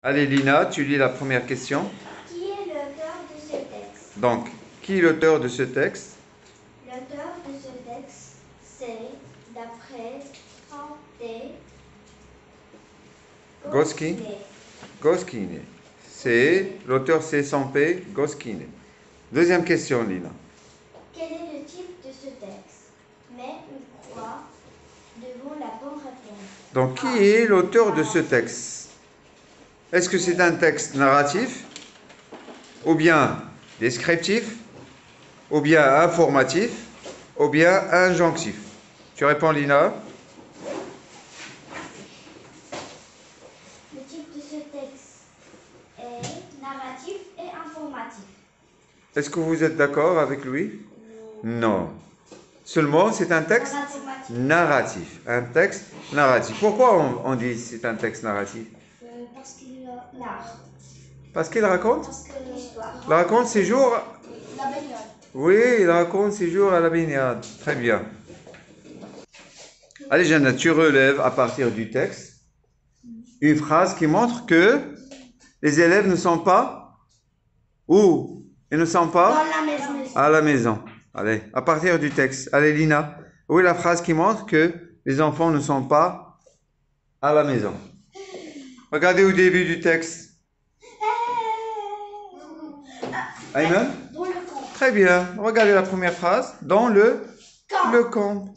Allez, Lina, tu lis la première question. Qui est l'auteur de ce texte? Donc, qui est l'auteur de ce texte? L'auteur de ce texte, c'est, d'après Santé Goscinny. Goscinny. C'est, l'auteur c'est Santé Goscinny. Deuxième question, Lina. Quel est le type de ce texte? Mets une croix devant la bonne réponse. Donc, qui est l'auteur de ce texte? Est-ce que c'est un texte narratif, ou bien descriptif, ou bien informatif, ou bien injonctif? Tu réponds, Lina? Le type de ce texte est narratif et informatif. Est-ce que vous êtes d'accord avec lui? Non. Seulement, c'est un texte narratif. Un texte narratif. Pourquoi on dit c'est un texte narratif? Parce qu'il narre. Parce qu'il raconte? Parce que l'histoire. Il raconte ses jours? La baignade. Oui, il raconte ses jours à la baignade. Très bien. Allez, Jeanne, tu relèves à partir du texte une phrase qui montre que les élèves ne sont pas où? Ils ne sont pas Dans la maison. à la maison. Allez, à partir du texte. Allez, Lina. Où est la phrase qui montre que les enfants ne sont pas à la maison? Regardez au début du texte. Ayman? Dans le camp. Très bien. Regardez la première phrase. Dans le camp.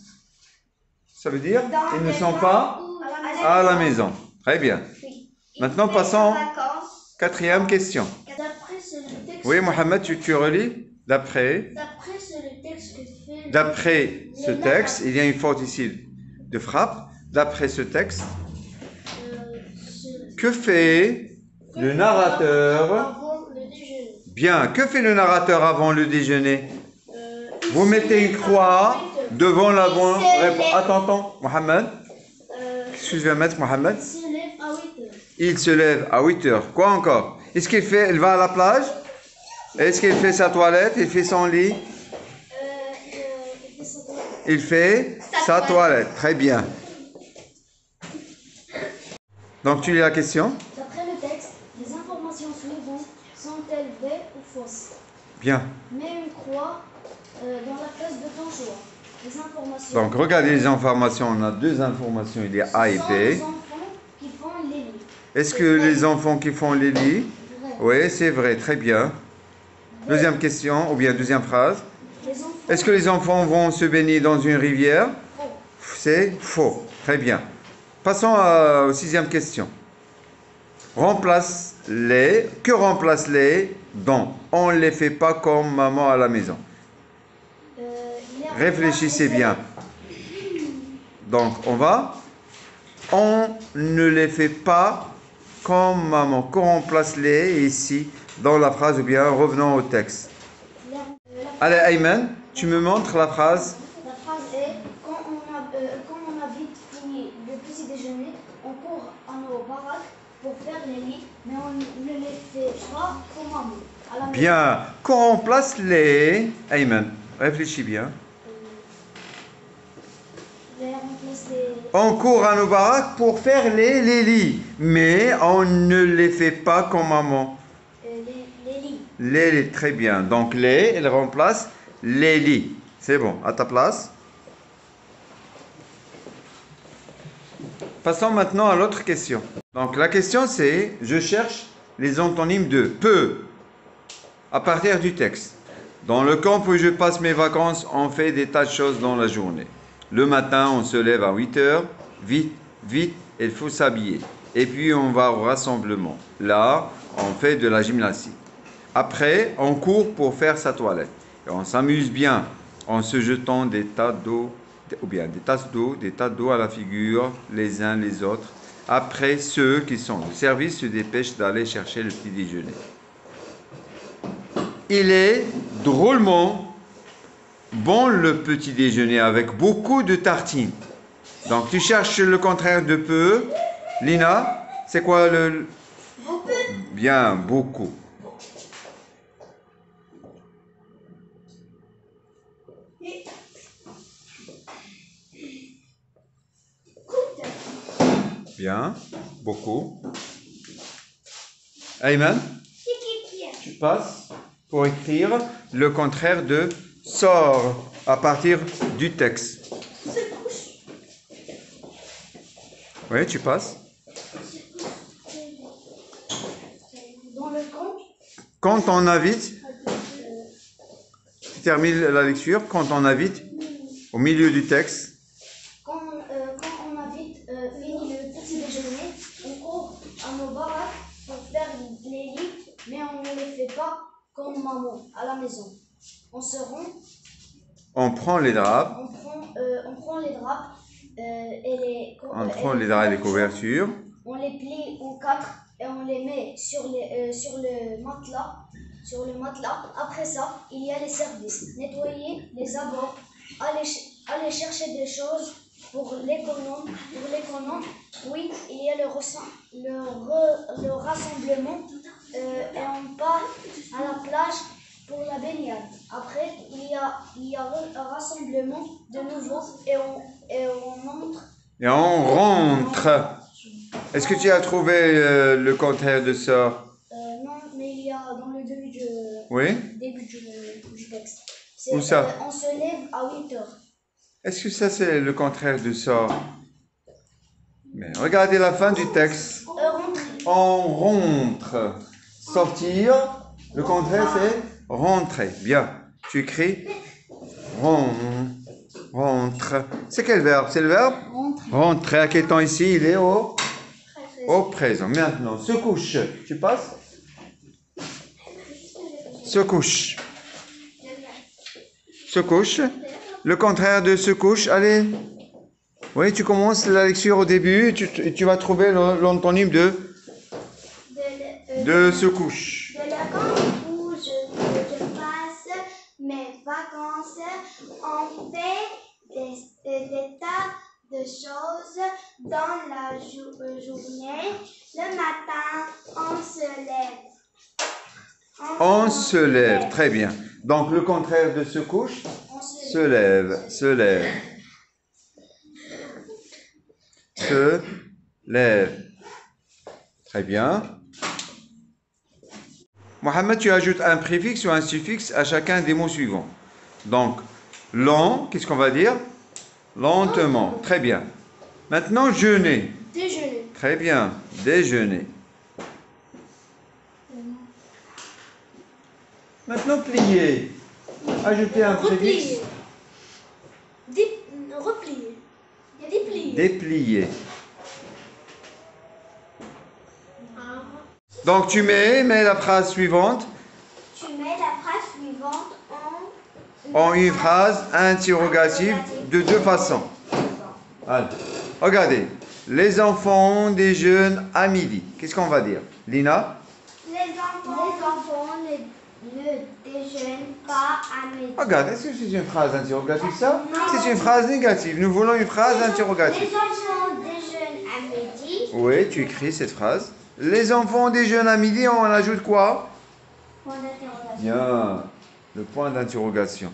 Ça veut dire Dans ils ne le sont camp pas ou à la maison. Très bien. Oui. Maintenant, Il fait passons en vacances. quatrième question. D'après ce texte. Oui, Mohamed, tu relis? D'après Le texte que fait. D'après ce texte, il y a une faute ici de frappe. D'après ce texte, que fait le narrateur? Avant le déjeuner. Bien, que fait le narrateur avant le déjeuner? Vous mettez une croix devant la bonne réponse. Attends, Mohamed. Excusez-moi, maître Mohamed. Il se lève à 8 heures. Il se lève à 8 heures. Quoi encore? Est-ce qu'il fait, il va à la plage? Est-ce qu'il fait sa toilette? Il fait son lit? Il fait sa toilette. Il fait sa toilette. Très bien. Donc, tu lis la question? D'après le texte, les informations suivantes sont-elles vraies ou fausses? Bien. Mets une croix dans la place de ton choix. Les informations. Donc, regardez les informations. On a deux informations. Il y a A et Ce sont B. les enfants qui font les lits. Est-ce que les enfants qui font les lits? Vrai. Oui, c'est vrai. Très bien. Deuxième question, ou bien deuxième phrase. Les enfants. Est-ce que les enfants vont se baigner dans une rivière? Faux. C'est faux. Très bien. Passons aux sixième question. Remplace les. Que remplace les dont on ne les fait pas comme maman à la maison? Réfléchissez bien. Donc, on va. On ne les fait pas comme maman. Que remplace les ici dans la phrase ou bien revenons au texte. Allez, Ayman, tu me montres la phrase. La phrase est quand on a vite fini le petit déjeuner, on court à nos baraques pour faire les lits, mais on ne les fait pas comme maman. À la maison. Bien. Qu'on remplace les. Ayman, réfléchis bien. On court à nos baraques pour faire les lits, mais on ne les fait pas comme maman. Les lits. Les lits, très bien. Donc les, elle remplace les lits. C'est bon, à ta place. Passons maintenant à l'autre question. Donc la question c'est, je cherche les antonymes de peu à partir du texte. Dans le camp où je passe mes vacances, on fait des tas de choses dans la journée. Le matin, on se lève à 8 heures. Vite, vite, il faut s'habiller. Et puis on va au rassemblement. Là, on fait de la gymnastique. Après, on court pour faire sa toilette. Et on s'amuse bien en se jetant des tas d'eau, ou bien des tasses d'eau, des tas d'eau à la figure, les uns les autres. Après, ceux qui sont au service se dépêchent d'aller chercher le petit déjeuner. Il est drôlement bon le petit déjeuner avec beaucoup de tartines. Donc tu cherches le contraire de peu. Lina, c'est quoi le... Beaucoup. Bien, beaucoup. Bien, beaucoup. Ayman, tu passes pour écrire le contraire de sort à partir du texte. Oui, tu passes. Dans le compte, Quand on invite, tu termines la lecture, quand on invite, au milieu du texte, quand on a vite fini le petit déjeuner, on court à nos baraques pour faire les lits, mais on ne les fait pas comme maman à la maison. On se rend, on prend les draps, on prend les draps et les on prend les draps et les couvertures, on les plie en quatre et on les met sur le matelas. Après ça, il y a les services. Nettoyer les abords, aller chercher des choses pour l'économe. Oui, il y a le rassemblement et on part à la plage pour la baignade. Après, il y a un rassemblement de nouveau et on entre. et on rentre. Est-ce que tu as trouvé le contraire de sort? Non, mais il y a dans le début Oui? du texte. Où ça? On se lève à 8 heures. Est-ce que ça c'est le contraire de sort? Mais regardez la fin du texte. Rentrer. On rentre. Sortir, le contraire c'est rentrer. Bien. Tu écris rentre. C'est quel verbe? C'est le verbe? Rentrer. Rentrer. À quel temps ici? Il est au présent. Maintenant, se couche. Tu passes? Se couche. Se couche. Le contraire de se couche, allez. Oui, tu commences la lecture au début et tu vas trouver l'antonyme de se couche. De la camp où je passe mes vacances, on fait des tas de choses dans la journée. Le matin, on se lève. On se lève, très bien. Donc le contraire de se couche, se lève, se lève. Se lève. Très bien. Mohamed, tu ajoutes un préfixe ou un suffixe à chacun des mots suivants. Donc, lent, qu'est-ce qu'on va dire? Lentement. Très bien. Maintenant, jeûner. Déjeuner. Très bien. Déjeuner. Maintenant, plier. Ajouter un préfixe. Replier. Déplier. Déplier. Donc, tu mets la phrase suivante Tu mets la phrase suivante en une phrase interrogative de deux façons. Allez. Regardez. Les enfants déjeunent à midi. Qu'est-ce qu'on va dire? Lina? Les enfants ne déjeunent pas à midi. Regarde, est-ce que c'est une phrase interrogative ça? C'est une phrase négative. Nous voulons une phrase interrogative. Les enfants déjeunent à midi. Oui, tu écris cette phrase. Les enfants déjeunent à midi, on ajoute quoi? Point d'interrogation. Bien, le point d'interrogation.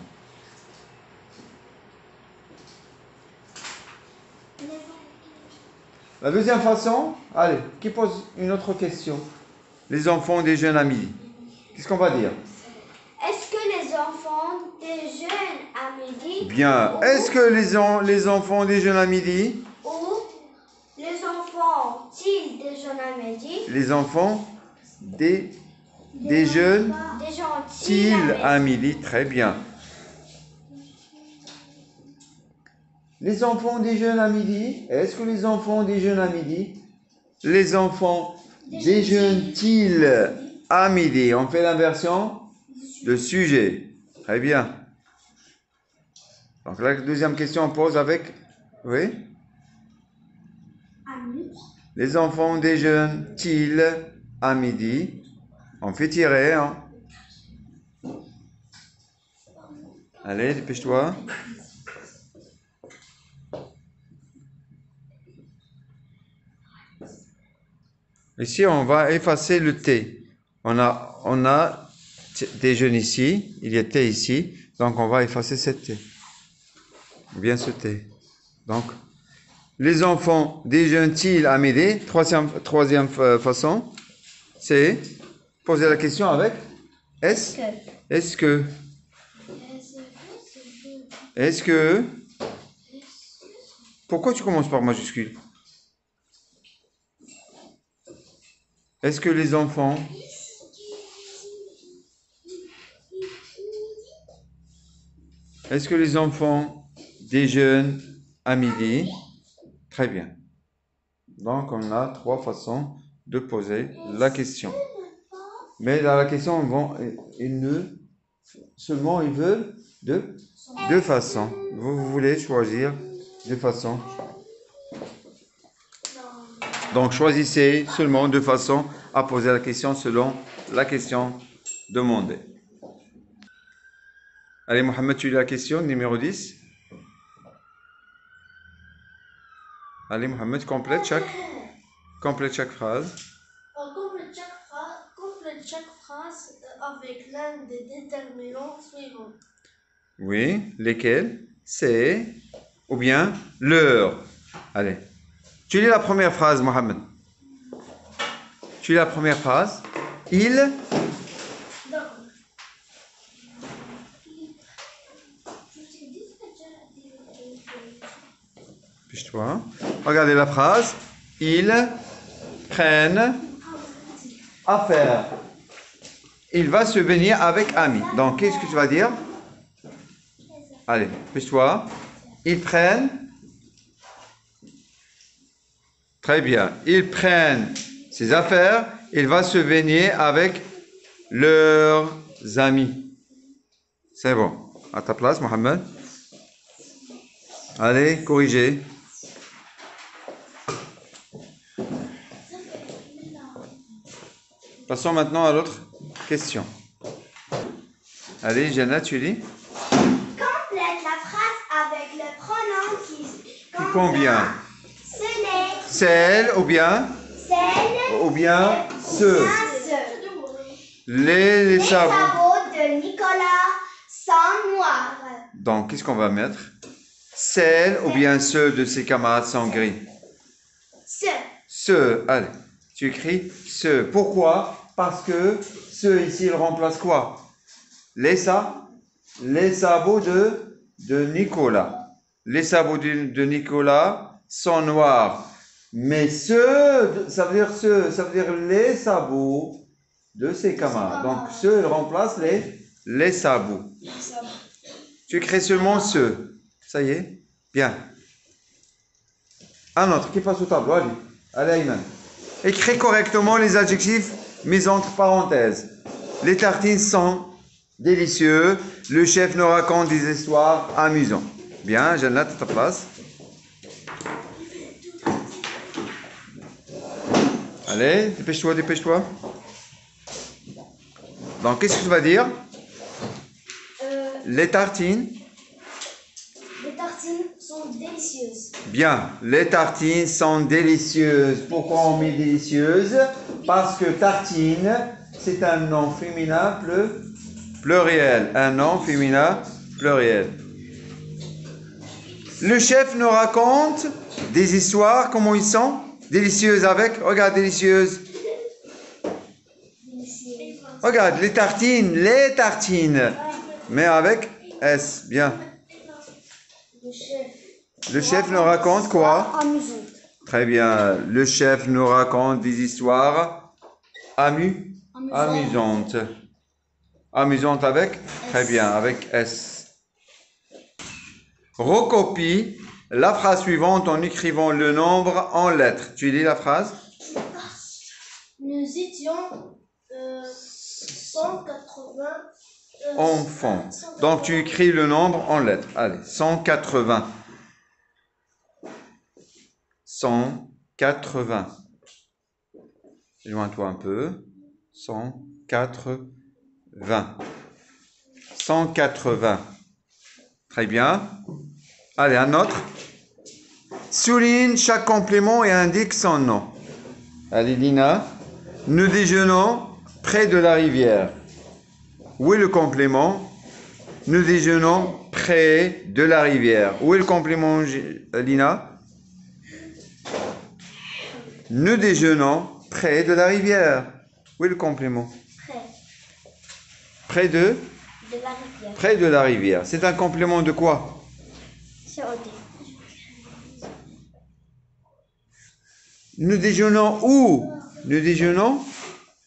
La deuxième façon, allez, qui pose une autre question? Les enfants déjeunent à midi. Qu'est-ce qu'on va dire? Est-ce que les enfants déjeunent à midi? Bien, est-ce que les enfants déjeunent à midi? Ou les enfants-ils déjeunent à midi? Les enfants déjeunent-ils Déjeunent-ils à midi? Très bien. Les enfants déjeunent à midi? Est-ce que les enfants déjeunent à midi? Les enfants déjeunent-ils à midi? On fait l'inversion de sujet. Très bien. Donc la deuxième question on pose avec... Oui? à midi? Les enfants déjeunent-ils à midi? On fait tirer, hein? Allez, dépêche-toi. Ici, on va effacer le T. On a déjeuner ici, il y a T ici, donc on va effacer cette T. Bien ce T. Donc, les enfants déjeunent-ils à midi? Troisième façon. c'est poser la question avec est-ce que. Est-ce que. Est-ce que. Pourquoi tu commences par majuscule? Est-ce que les enfants. Est-ce que les enfants déjeunent à midi? Très bien. Donc, on a 3 façons de poser la question. Mais dans la question, seulement ils veulent deux façons. Vous voulez choisir 2 façons. Donc, choisissez seulement 2 façons à poser la question selon la question demandée. Allez, Mohamed, tu lis la question numéro 10. Allez, Mohamed, complète chaque phrase. Complète chaque phrase avec l'un des déterminants suivants. Oui, lesquels? C'est ou bien l'heure. Allez. Tu lis la première phrase, Mohamed. Tu lis la première phrase. Il. Piche-toi. Regardez la phrase. Ils prennent affaire. Il va se baigner avec amis. Donc, qu'est-ce que tu vas dire? Allez, piche-toi. Ils prennent. Très bien. Ils prennent ses affaires. Il va se baigner avec leurs amis. C'est bon. À ta place, Mohamed. Allez, corrigez. Passons maintenant à l'autre question. Allez, Jana, tu lis. Complète la phrase avec le pronom qui convient. Ce n'est. Celle ou bien. Celle. Ou bien ceux. Les sabots. De Nicolas sont noirs. Donc, qu'est-ce qu'on va mettre? Celles ou bien ceux de ses camarades sont gris. Ceux. Allez, tu écris ceux. Pourquoi? Parce que ceux ici, ils remplacent quoi? Les sabots de Nicolas. Les sabots de Nicolas sont noirs. Mais ceux, ça veut dire les sabots de ses camarades. Donc, ceux, ils remplacent les sabots. Tu écris seulement ceux. Ça y est? Bien. Un autre qui passe au tableau. Allez, Ayman. Écris correctement les adjectifs mis entre parenthèses. Les tartines sont délicieuses. Le chef nous raconte des histoires amusantes. Bien, Jeannette, à ta place. Allez, dépêche-toi, dépêche-toi. Donc, qu'est-ce que tu vas dire? Les tartines. Les tartines sont délicieuses. Bien, les tartines sont délicieuses. Pourquoi on met délicieuses? Parce que tartine, c'est un nom féminin pluriel. Un nom féminin pluriel. Le chef nous raconte des histoires, comment ils sont? Délicieuses avec, regarde, délicieuses. Regarde, les tartines. Mais avec S, bien. Le chef nous raconte quoi? Amusante. Très bien. Le chef nous raconte des histoires amusantes. Amusantes avec? Très bien, avec S. Recopie la phrase suivante en écrivant le nombre en lettres. Tu lis la phrase? Nous étions 180 enfants. Donc tu écris le nombre en lettres. Allez, 180. 180. Joins-toi un peu. 180. 180. Très bien. Allez, un autre. Souligne chaque complément et indique son nom. Allez, Lina. Nous déjeunons près de la rivière. Où est le complément? Nous déjeunons près de la rivière. Où est le complément, Lina? Nous déjeunons près de la rivière. Où est le complément? Près Près de? de la rivière. Près de la rivière. C'est un complément de quoi? COD. Nous déjeunons où? Nous déjeunons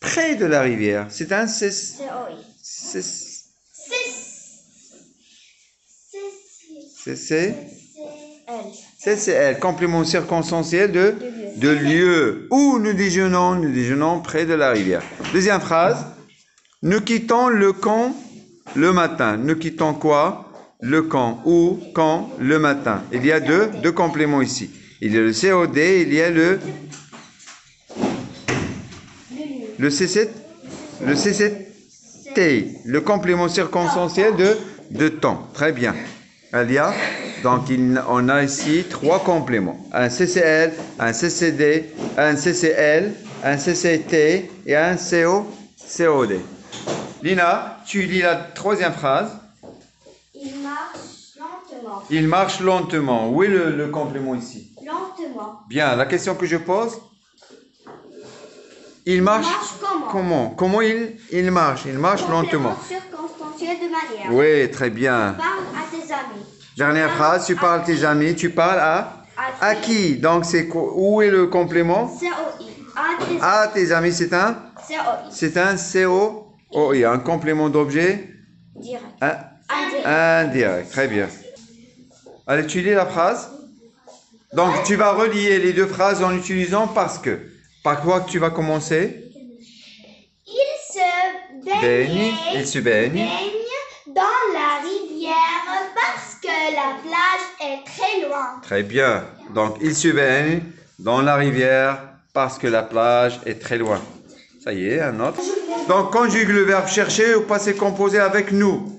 près de la rivière. C'est un COI. CCL, complément circonstanciel de lieu. Où nous déjeunons? Nous déjeunons près de la rivière. Deuxième phrase. Nous quittons le camp le matin. Nous quittons quoi? Le camp. Où? Quand? Le matin. Il y a deux compléments ici. Il y a le COD, il y a le CCT, le complément circonstanciel de temps. Très bien. Alia, donc on a ici trois compléments. Un CCL, un CCD, un CCL, un CCT et un COD. Lina, tu lis la troisième phrase. Il marche lentement. Il marche lentement. Où est le complément ici? Lentement. Bien, la question que je pose. Il marche comment? Comment il marche? Il marche lentement. Circonstanciel de manière. Oui, très bien. Parle à tes amis. Dernière phrase, tu parles à tes amis. Tu parles à qui? Donc, où est le complément? COI. À tes amis, c'est un? COI. C'est un COI, un complément d'objet? Direct. Indirect. Très bien. Allez, tu lis la phrase. Donc, tu vas relier les deux phrases en utilisant parce que. Par quoi que tu vas commencer? Il se baigne dans la rivière parce que la plage est très loin. Très bien. Donc, il se baigne dans la rivière parce que la plage est très loin. Ça y est, un autre. Donc, conjugue le verbe chercher au passé composé avec nous.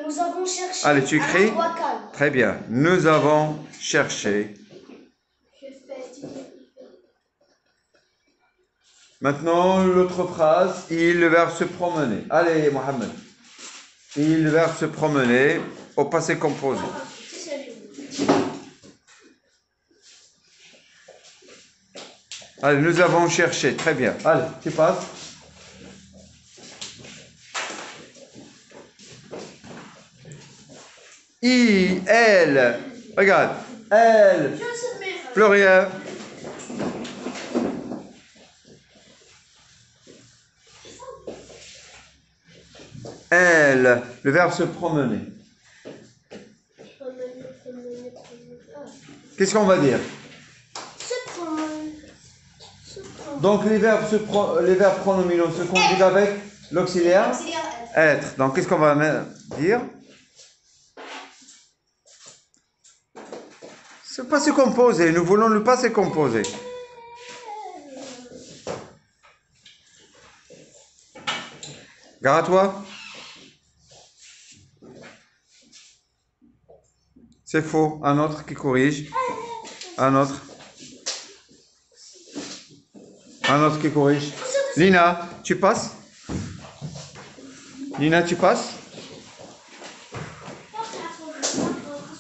Nous avons cherché. Allez, tu écris. Un endroit calme. Très bien. Nous avons cherché. Maintenant, l'autre phrase. Le verbe se promener. Allez, Mohamed. Le verbe se promener au passé composé. Allez, nous avons cherché. Très bien. Allez, tu passes. Elle. Regarde. Elle. Pluriel. Elle. Le verbe se promener. Qu'est-ce qu'on va dire? Donc les verbes pronominaux se conjuguent avec l'auxiliaire être. Donc qu'est-ce qu'on va dire? C'est pas se composer. Nous voulons le passé composé. Gare à toi. C'est faux. Un autre qui corrige. Un autre. Un autre qui corrige. Lina, tu passes? Lina, tu passes?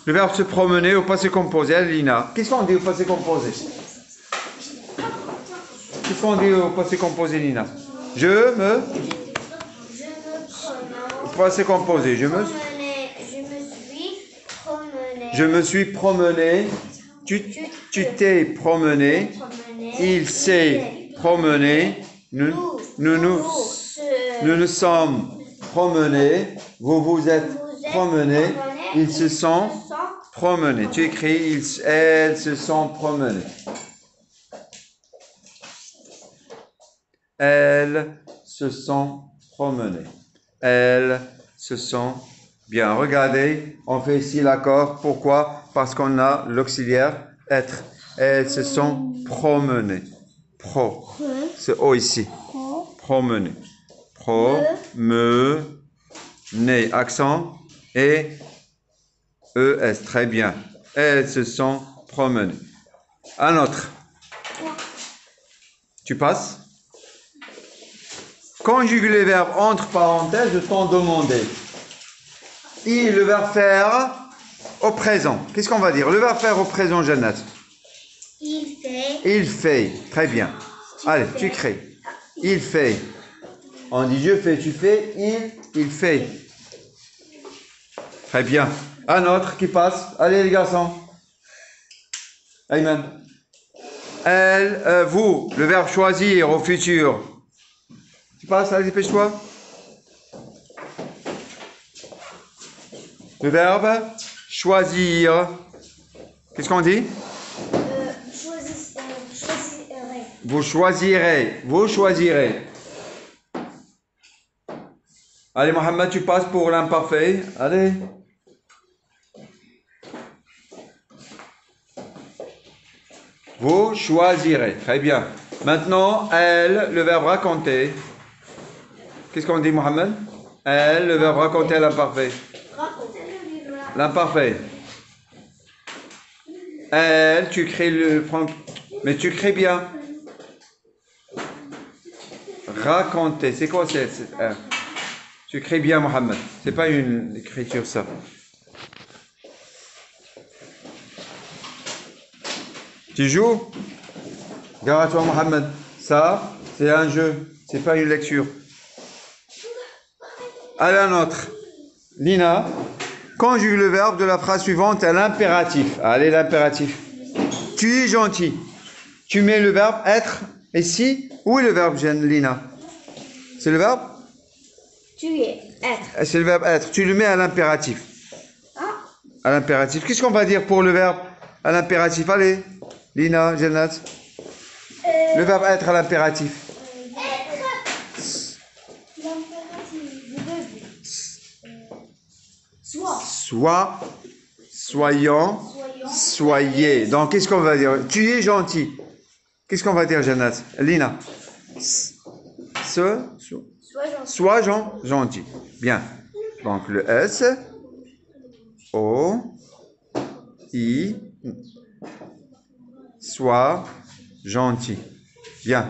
Le verbe se promener au passé composé. Allez, Lina. Qu'est-ce qu'on dit au passé composé? Qu'est-ce qu'on dit au passé composé, Lina? Au passé composé. Je me suis promené. Tu t'es promené. Il s'est promené. Nous nous sommes promenés. Vous vous êtes promenés. Ils se sont promenés. Tu écris elles se sont promenées. Elles se sont promenées. Elles se sont... Bien, regardez, on fait ici l'accord. Pourquoi? Parce qu'on a l'auxiliaire être. Elles se sont promenées. C'est O ici. Promenées. Promener. Accent. Et ES. Très bien. Elles se sont promenées. Un autre. Tu passes? Conjugue les verbes entre parenthèses de ton demandé. Le verbe faire au présent. Qu'est-ce qu'on va dire? Le verbe faire au présent, Jeannette. Il fait. Il fait. Très bien. Allez, tu crées. il fait. On dit je fais, tu fais, il fait. Très bien. Un autre qui passe. Allez les garçons. Ayman. Elle, vous, le verbe choisir au futur. Tu passes, allez, dépêche-toi. Le verbe choisir. Qu'est-ce qu'on dit? Choisirez. Vous choisirez. Vous choisirez. Allez, Mohamed, tu passes pour l'imparfait. Allez. Vous choisirez. Très bien. Maintenant, elle, le verbe raconter. Qu'est-ce qu'on dit, Mohamed? Elle, le verbe raconter l'imparfait. Racontez le livre. L'imparfait. Elle, tu crées le... Mais tu crées bien. Raconter. C'est quoi tu crées bien, Mohamed. C'est pas une écriture, ça. Tu joues? Regarde à toi, Mohamed. Ça, c'est un jeu. C'est pas une lecture. Allez, un autre. Lina, conjugue le verbe de la phrase suivante à l'impératif. Allez, l'impératif. Tu es gentil. Tu mets le verbe être et si. Où est le verbe, Lina? C'est le verbe? Tu es, être. C'est le verbe être. Tu le mets à l'impératif. À l'impératif. Qu'est-ce qu'on va dire pour le verbe à l'impératif? Allez, Lina, Jannat. Le verbe être à l'impératif. Soit, soyons, soyez. Donc, qu'est-ce qu'on va dire? Tu es gentil. Qu'est-ce qu'on va dire, Jannat? Lina. Sois gentil. Bien. Donc, le S, O, I, sois gentil. Bien.